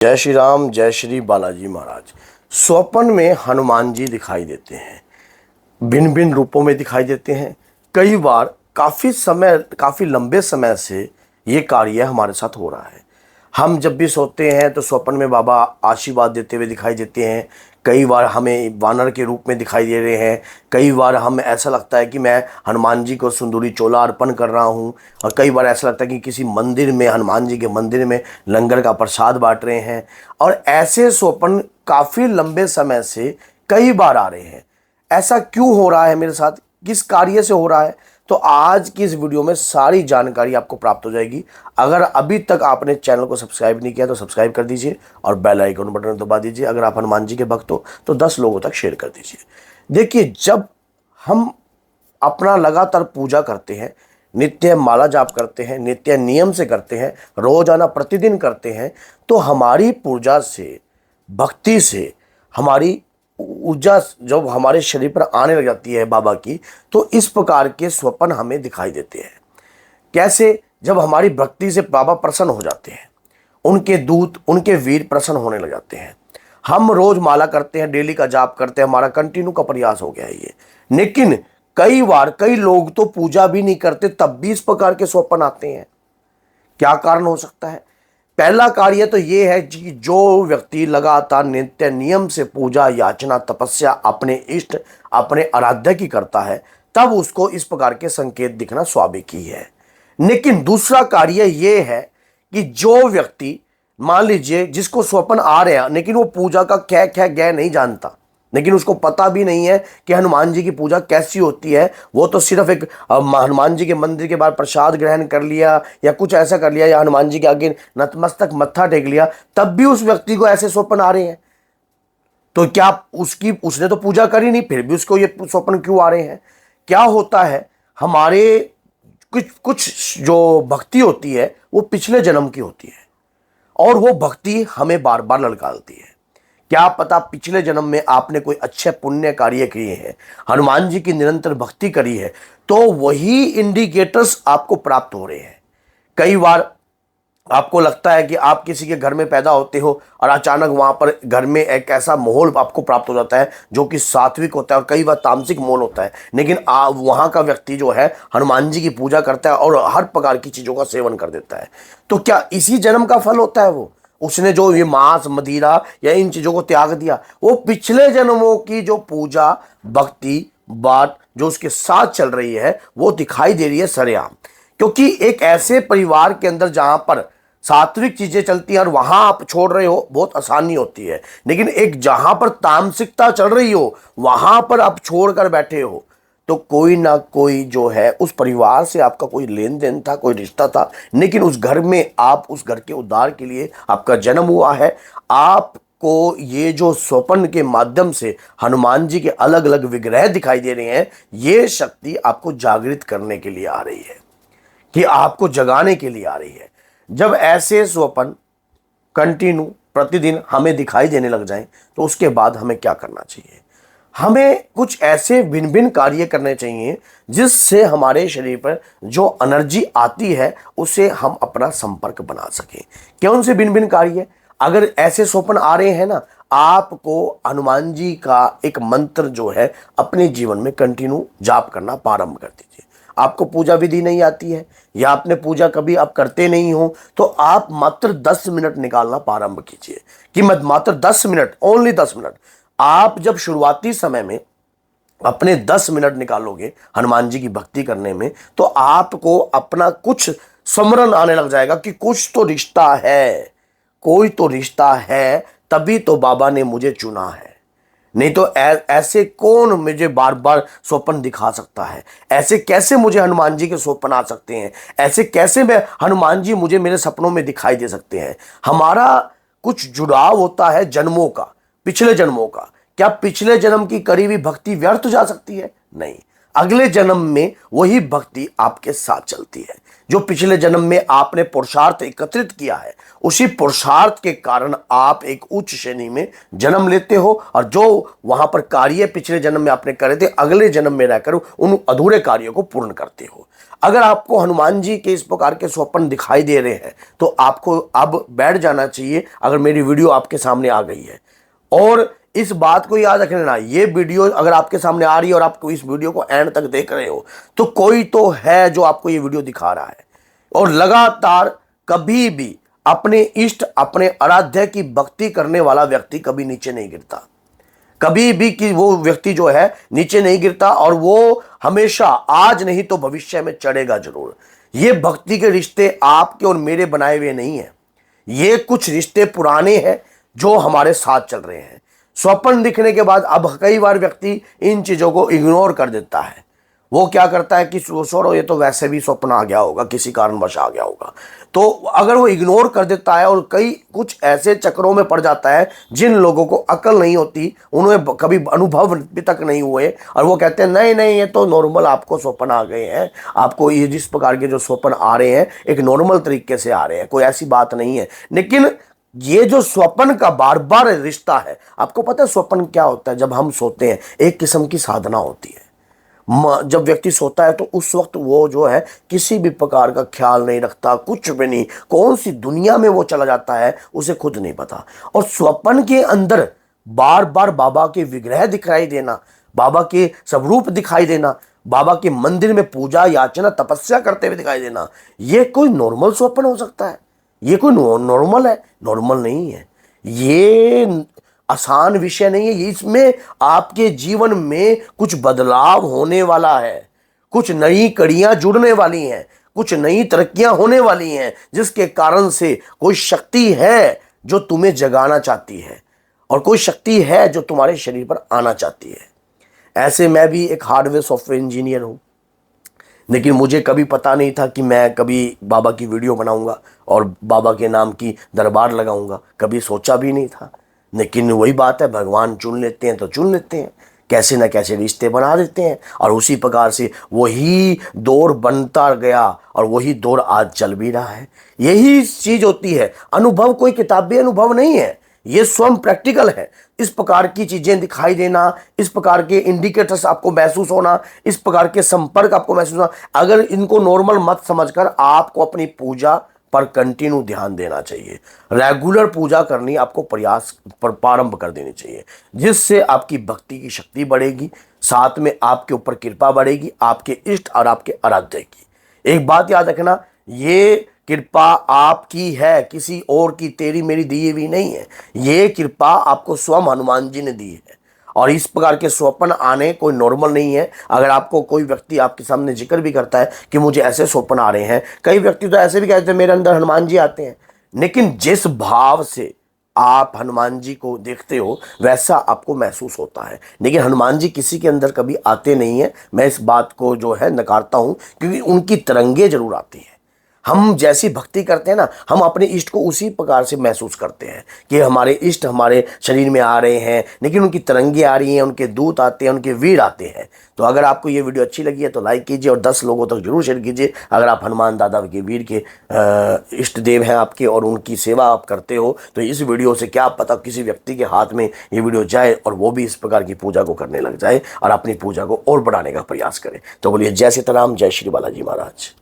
जय श्री राम, जय श्री बालाजी महाराज। स्वप्न में हनुमान जी दिखाई देते हैं, भिन्न भिन्न रूपों में दिखाई देते हैं। कई बार काफ़ी लंबे समय से ये कार्य हमारे साथ हो रहा है। हम जब भी सोते हैं तो स्वप्न में बाबा आशीर्वाद देते हुए दिखाई देते हैं। कई बार हमें वानर के रूप में दिखाई दे रहे हैं। कई बार हम ऐसा लगता है कि मैं हनुमान जी को सिंदूरी चोला अर्पण कर रहा हूँ। और कई बार ऐसा लगता है कि किसी मंदिर में, हनुमान जी के मंदिर में लंगर का प्रसाद बांट रहे हैं। और ऐसे स्वप्न काफ़ी लंबे समय से कई बार आ रहे हैं। ऐसा क्यों हो रहा है मेरे साथ, किस कार्य से हो रहा है, तो आज की इस वीडियो में सारी जानकारी आपको प्राप्त हो जाएगी। अगर अभी तक आपने चैनल को सब्सक्राइब नहीं किया तो सब्सक्राइब कर दीजिए और बेल आइकन बटन दबा दीजिए। अगर आप हनुमान जी के भक्त हो तो 10 लोगों तक शेयर कर दीजिए। देखिए, जब हम अपना लगातार पूजा करते हैं, नित्य माला जाप करते हैं, नित्य नियम से करते हैं, रोजाना प्रतिदिन करते हैं, तो हमारी पूजा से, भक्ति से हमारी ऊर्जा जब हमारे शरीर पर आने लग जाती है बाबा की, तो इस प्रकार के स्वप्न हमें दिखाई देते हैं। कैसे? जब हमारी भक्ति से बाबा प्रसन्न हो जाते हैं, उनके दूत, उनके वीर प्रसन्न होने लग जाते हैं। हम रोज माला करते हैं, डेली का जाप करते हैं, हमारा कंटिन्यू का प्रयास हो गया है ये। लेकिन कई बार कई लोग तो पूजा भी नहीं करते, तब भी इस प्रकार के स्वप्न आते हैं। क्या कारण हो सकता है? पहला कार्य तो यह है कि जो व्यक्ति लगातार नित्य नियम से पूजा, याचना, तपस्या अपने इष्ट, अपने आराध्य की करता है, तब उसको इस प्रकार के संकेत दिखना स्वाभाविक ही है। लेकिन दूसरा कार्य यह है कि जो व्यक्ति, मान लीजिए जिसको स्वप्न आ रहे हैं, लेकिन वो पूजा का क्या क्या गै नहीं जानता, लेकिन उसको पता भी नहीं है कि हनुमान जी की पूजा कैसी होती है। वो तो सिर्फ एक हनुमान जी के मंदिर के बाहर प्रसाद ग्रहण कर लिया या कुछ ऐसा कर लिया, या हनुमान जी के आगे नतमस्तक मत्था टेक लिया, तब भी उस व्यक्ति को ऐसे स्वप्न आ रहे हैं। तो क्या उसने तो पूजा करी नहीं, फिर भी उसको ये स्वप्न क्यों आ रहे हैं? क्या होता है, हमारे कुछ जो भक्ति होती है वो पिछले जन्म की होती है, और वो भक्ति हमें बार बार ललकारती है। क्या पता पिछले जन्म में आपने कोई अच्छे पुण्य कार्य किए हैं, हनुमान जी की निरंतर भक्ति करी है, तो वही इंडिकेटर्स आपको प्राप्त हो रहे हैं। कई बार आपको लगता है कि आप किसी के घर में पैदा होते हो और अचानक वहां पर घर में एक ऐसा माहौल आपको प्राप्त हो जाता है जो कि सात्विक होता है, और कई बार तामसिक माहौल होता है, लेकिन वहां का व्यक्ति जो है हनुमान जी की पूजा करता है और हर प्रकार की चीजों का सेवन कर देता है। तो क्या इसी जन्म का फल होता है? वो उसने जो ये मांस, मदिरा या इन चीजों को त्याग दिया, वो पिछले जन्मों की जो पूजा, भक्ति, बात जो उसके साथ चल रही है वो दिखाई दे रही है सरेआम। क्योंकि एक ऐसे परिवार के अंदर जहां पर सात्विक चीजें चलती हैं और वहां आप छोड़ रहे हो, बहुत आसानी होती है। लेकिन एक जहां पर तामसिकता चल रही हो, वहां पर आप छोड़कर बैठे हो, तो कोई ना कोई जो है उस परिवार से आपका कोई लेन देन था, कोई रिश्ता था, लेकिन उस घर में आप उस घर के उद्धार के लिए आपका जन्म हुआ है। आपको ये जो स्वप्न के माध्यम से हनुमान जी के अलग अलग विग्रह दिखाई दे रहे हैं, ये शक्ति आपको जागृत करने के लिए आ रही है, कि आपको जगाने के लिए आ रही है। जब ऐसे स्वप्न कंटिन्यू प्रतिदिन हमें दिखाई देने लग जाएं, तो उसके बाद हमें क्या करना चाहिए? हमें कुछ ऐसे भिन्न भिन्न कार्य करने चाहिए जिससे हमारे शरीर पर जो एनर्जी आती है उसे हम अपना संपर्क बना सकें। कौन से भिन्न भिन्न कार्य? अगर ऐसे स्वप्न आ रहे हैं ना, आपको हनुमान जी का एक मंत्र जो है अपने जीवन में कंटिन्यू जाप करना प्रारंभ कर दीजिए। आपको पूजा विधि नहीं आती है या आपने पूजा कभी आप करते नहीं हो, तो आप मात्र 10 मिनट निकालना प्रारंभ कीजिए। कि मत मात्र 10 मिनट, ओनली 10 मिनट। आप जब शुरुआती समय में अपने 10 मिनट निकालोगे हनुमान जी की भक्ति करने में, तो आपको अपना कुछ स्मरण आने लग जाएगा कि कुछ तो रिश्ता है, कोई तो रिश्ता है, तभी तो बाबा ने मुझे चुना है। नहीं तो ऐसे कौन मुझे बार बार स्वप्न दिखा सकता है? ऐसे कैसे मुझे हनुमान जी के स्वप्न आ सकते हैं? ऐसे कैसे मैं हनुमान जी मुझे मेरे सपनों में दिखाई दे सकते हैं? हमारा कुछ जुड़ाव होता है जन्मों का, पिछले जन्मों का। क्या पिछले जन्म की करी हुई भक्ति व्यर्थ जा सकती है? नहीं, अगले जन्म में वही भक्ति आपके साथ चलती है। जो पिछले जन्म में आपने पुरुषार्थ एकत्रित किया है, उसी पुरुषार्थ के कारण आप एक उच्च श्रेणी में जन्म लेते हो, और जो वहां पर कार्य पिछले जन्म में आपने करे थे, अगले जन्म में रहकर उन अधूरे कार्यों को पूर्ण करते हो। अगर आपको हनुमान जी के इस प्रकार के स्वप्न दिखाई दे रहे हैं तो आपको अब बैठ जाना चाहिए, अगर मेरी वीडियो आपके सामने आ गई है। और इस बात को याद रखना, ये वीडियो अगर आपके सामने आ रही है और आपको इस वीडियो को एंड तक देख रहे हो तो कोई तो है जो आपको ये वीडियो दिखा रहा है। और लगातार कभी भी अपने इष्ट, अपने आराध्य की भक्ति करने वाला व्यक्ति कभी नीचे नहीं गिरता, कभी भी कि वो व्यक्ति जो है नीचे नहीं गिरता, और वो हमेशा आज नहीं तो भविष्य में चढ़ेगा जरूर। ये भक्ति के रिश्ते आपके और मेरे बनाए हुए नहीं है, ये कुछ रिश्ते पुराने हैं जो हमारे साथ चल रहे हैं। स्वप्न दिखने के बाद अब कई बार व्यक्ति इन चीजों को इग्नोर कर देता है। वो क्या करता है कि छोड़ो, ये तो वैसे भी स्वप्न आ गया होगा, किसी कारणवश आ गया होगा। तो अगर वो इग्नोर कर देता है और कुछ ऐसे चक्रों में पड़ जाता है जिन लोगों को अकल नहीं होती, उन्हें कभी अनुभव भी तक नहीं हुए, और वो कहते हैं नहीं नहीं ये तो नॉर्मल आपको स्वप्न आ गए हैं, आपको ये जिस प्रकार के जो स्वप्न आ रहे हैं एक नॉर्मल तरीके से आ रहे हैं, कोई ऐसी बात नहीं है। लेकिन ये जो स्वप्न का बार बार रिश्ता है, आपको पता है स्वप्न क्या होता है? जब हम सोते हैं एक किस्म की साधना होती है। जब व्यक्ति सोता है तो उस वक्त वो जो है किसी भी प्रकार का ख्याल नहीं रखता, कुछ भी नहीं, कौन सी दुनिया में वो चला जाता है उसे खुद नहीं पता। और स्वप्न के अंदर बार बार बाबा के विग्रह दिखाई देना, बाबा के स्वरूप दिखाई देना, बाबा के मंदिर में पूजा याचना तपस्या करते हुए दिखाई देना, ये कोई नॉर्मल स्वप्न हो सकता है? ये कोई नॉर्मल है? नॉर्मल नहीं है, ये आसान विषय नहीं है। इसमें आपके जीवन में कुछ बदलाव होने वाला है, कुछ नई कड़ियां जुड़ने वाली हैं, कुछ नई तरक्कियां होने वाली हैं, जिसके कारण से कोई शक्ति है जो तुम्हें जगाना चाहती है और कोई शक्ति है जो तुम्हारे शरीर पर आना चाहती है। ऐसे मैं भी एक हार्डवेयर सॉफ्टवेयर इंजीनियर हूं, लेकिन मुझे कभी पता नहीं था कि मैं कभी बाबा की वीडियो बनाऊंगा और बाबा के नाम की दरबार लगाऊंगा, कभी सोचा भी नहीं था। लेकिन वही बात है, भगवान चुन लेते हैं तो चुन लेते हैं, कैसे ना कैसे रिश्ते बना देते हैं, और उसी प्रकार से वही दौर बनता गया और वही दौर आज चल भी रहा है। यही चीज होती है, अनुभव कोई किताबी अनुभव नहीं है, ये स्वयं प्रैक्टिकल है। इस प्रकार की चीजें दिखाई देना, इस प्रकार के इंडिकेटर्स आपको महसूस होना, इस प्रकार के संपर्क आपको महसूस होना, अगर इनको नॉर्मल मत समझकर आपको अपनी पूजा पर कंटिन्यू ध्यान देना चाहिए। रेगुलर पूजा करनी आपको प्रयास पर प्रारंभ कर देनी चाहिए, जिससे आपकी भक्ति की शक्ति बढ़ेगी, साथ में आपके ऊपर कृपा बढ़ेगी, आपके इष्ट और आपके आराध्य की। एक बात याद रखना, ये कृपा आपकी है, किसी और की तेरी मेरी दी हुई नहीं है। ये कृपा आपको स्वयं हनुमान जी ने दी है। और इस प्रकार के स्वप्न आने कोई नॉर्मल नहीं है। अगर आपको कोई व्यक्ति आपके सामने जिक्र भी करता है कि मुझे ऐसे स्वप्न आ रहे हैं, कई व्यक्ति तो ऐसे भी कहते हैं मेरे अंदर हनुमान जी आते हैं, लेकिन जिस भाव से आप हनुमान जी को देखते हो वैसा आपको महसूस होता है। लेकिन हनुमान जी किसी के अंदर कभी आते नहीं है, मैं इस बात को जो है नकारता हूं, क्योंकि उनकी तरंगे जरूर आती हैं। हम जैसी भक्ति करते हैं ना, हम अपने इष्ट को उसी प्रकार से महसूस करते हैं कि हमारे इष्ट हमारे शरीर में आ रहे हैं, लेकिन उनकी तरंगे आ रही हैं, उनके दूत आते हैं, उनके वीर आते हैं। तो अगर आपको ये वीडियो अच्छी लगी है तो लाइक कीजिए और 10 लोगों तक जरूर शेयर कीजिए। अगर आप हनुमान दादा के वीर के इष्ट देव हैं आपके और उनकी सेवा आप करते हो, तो इस वीडियो से क्या पता किसी व्यक्ति के हाथ में ये वीडियो जाए और वो भी इस प्रकार की पूजा को करने लग जाए और अपनी पूजा को और बढ़ाने का प्रयास करे। तो बोलिए जय सीताराम, जय श्री बालाजी महाराज।